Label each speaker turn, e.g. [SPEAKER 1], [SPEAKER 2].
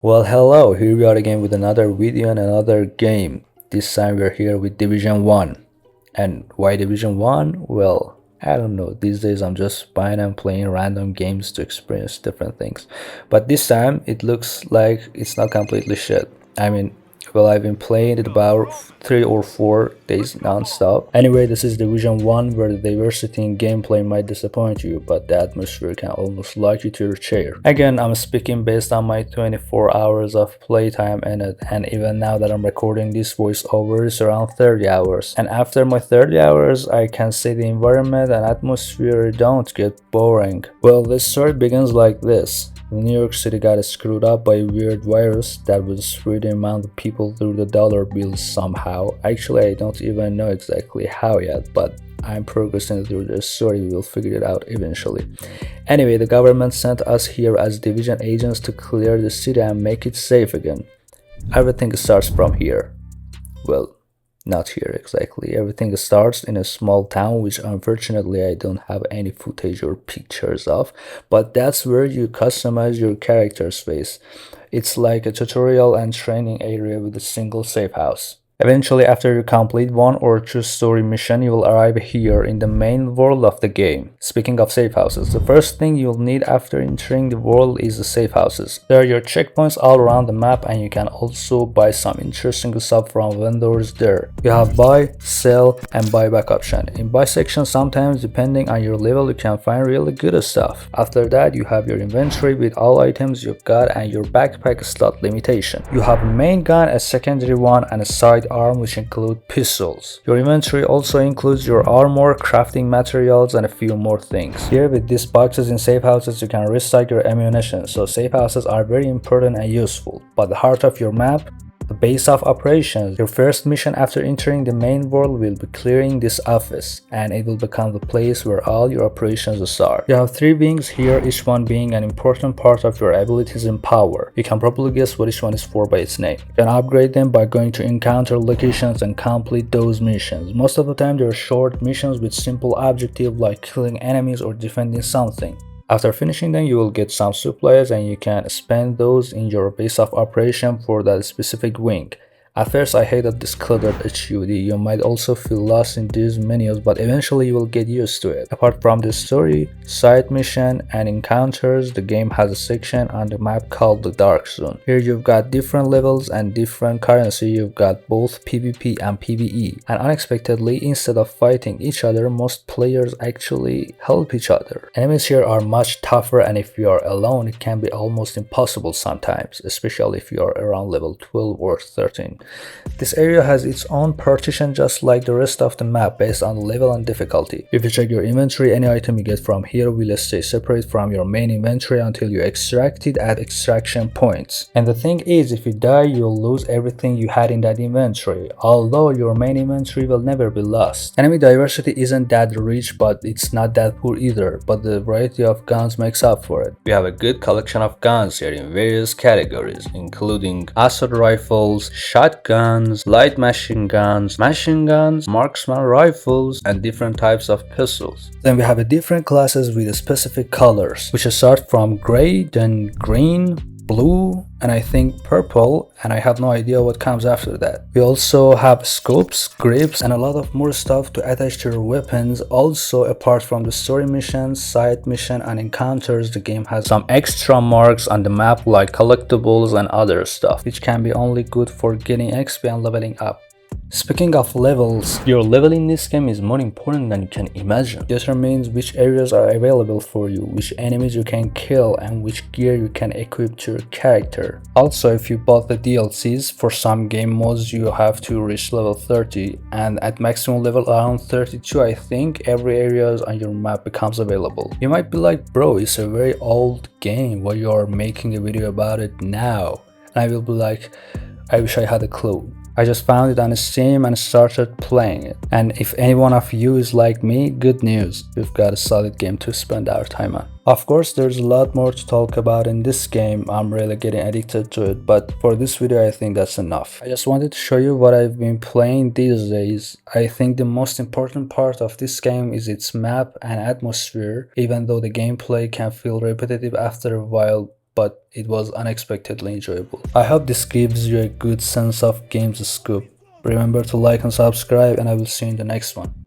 [SPEAKER 1] Well, hello, here we are again with another video and another game. This time we're here with Division 1. And why Division 1? Well, I don't know. These days I'm just buying and playing random games to experience different things. But this time it looks like it's not completely shit. Well, I've been playing it about 3 or 4 days non-stop. Anyway, this is Division 1 where the diversity in gameplay might disappoint you, but the atmosphere can almost lock you to your chair. Again, I'm speaking based on my 24 hours of playtime in it, and even now that I'm recording this voiceover is around 30 hours. And after my 30 hours, I can say the environment and atmosphere don't get boring. Well, this story begins like this. New York City got screwed up by a weird virus that would spread the amount of people through the dollar bills somehow. Actually, I don't even know exactly how yet, but I'm progressing through the story. We will figure it out eventually. Anyway, the government sent us here as division agents to clear the city and make it safe again. Everything starts from here. Well, not here exactly. Everything starts in a small town, which unfortunately I don't have any footage or pictures of, but that's where you customize your character space. It's like a tutorial and training area with a single safe house. Eventually, after you complete one or two story mission, you will arrive here in the main world of the game. Speaking of safe houses, the first thing you'll need after entering the world is the safe houses. There are your checkpoints all around the map, and you can also buy some interesting stuff from vendors there. You have buy, sell, and buyback option. In buy section, sometimes depending on your level, you can find really good stuff. After that, you have your inventory with all items you've got and your backpack slot limitation. You have a main gun, a secondary one, and a side arm, which include pistols. Your inventory also includes your armor, crafting materials, and a few more things. Here with these boxes in safe houses, you can restock your ammunition, so safe houses are very important and useful. But the heart of your map, the base of operations, your first mission after entering the main world will be clearing this office, and it will become the place where all your operations start. You have 3 wings here, each one being an important part of your abilities and power. You can probably guess what each one is for by its name. You can upgrade them by going to encounter locations and complete those missions. Most of the time they are short missions with simple objective like killing enemies or defending something. After finishing them, you will get some supplies and you can spend those in your base of operation for that specific wing. At first, I hated this cluttered HUD. You might also feel lost in these menus, but eventually you will get used to it. Apart from the story, side mission, and encounters, the game has a section on the map called the Dark Zone. Here you've got different levels and different currency. You've got both PvP and PvE. And unexpectedly, instead of fighting each other, most players actually help each other. Enemies here are much tougher, and if you are alone, it can be almost impossible sometimes, especially if you are around level 12 or 13. This area has its own partition just like the rest of the map based on the level and difficulty. If you check your inventory, any item you get from here will stay separate from your main inventory until you extract it at extraction points. And the thing is, if you die, you'll lose everything you had in that inventory, although your main inventory will never be lost. Enemy diversity isn't that rich, but it's not that poor either, but the variety of guns makes up for it. We have a good collection of guns here in various categories, including assault rifles, shotguns, light machine guns, marksman rifles, and different types of pistols. Then we have different classes with specific colors, which start from gray, then green, blue, and I think purple, and I have no idea what comes after that. We also have scopes, grips, and a lot of more stuff to attach to your weapons. Also, apart from the story missions, side mission, and encounters, the game has some extra marks on the map like collectibles and other stuff, which can be only good for getting XP and leveling up. Speaking of levels, your level in this game is more important than you can imagine. It determines which areas are available for you, which enemies you can kill, and which gear you can equip to your character. Also, if you bought the DLCs, for some game modes you have to reach level 30, and at maximum level around 32 I think, every area on your map becomes available. You might be like, bro, it's a very old game, why you are making a video about it now? And I will be like, I wish I had a clue. I just found it on Steam and started playing it. And if any one of you is like me, good news, we've got a solid game to spend our time on. Of course, there's a lot more to talk about in this game. I'm really getting addicted to it, but for this video I think that's enough. I just wanted to show you what I've been playing these days. I think the most important part of this game is its map and atmosphere, even though the gameplay can feel repetitive after a while. but it was unexpectedly enjoyable. I hope this gives you a good sense of games scoop. Remember to like and subscribe, and I will see you in the next one.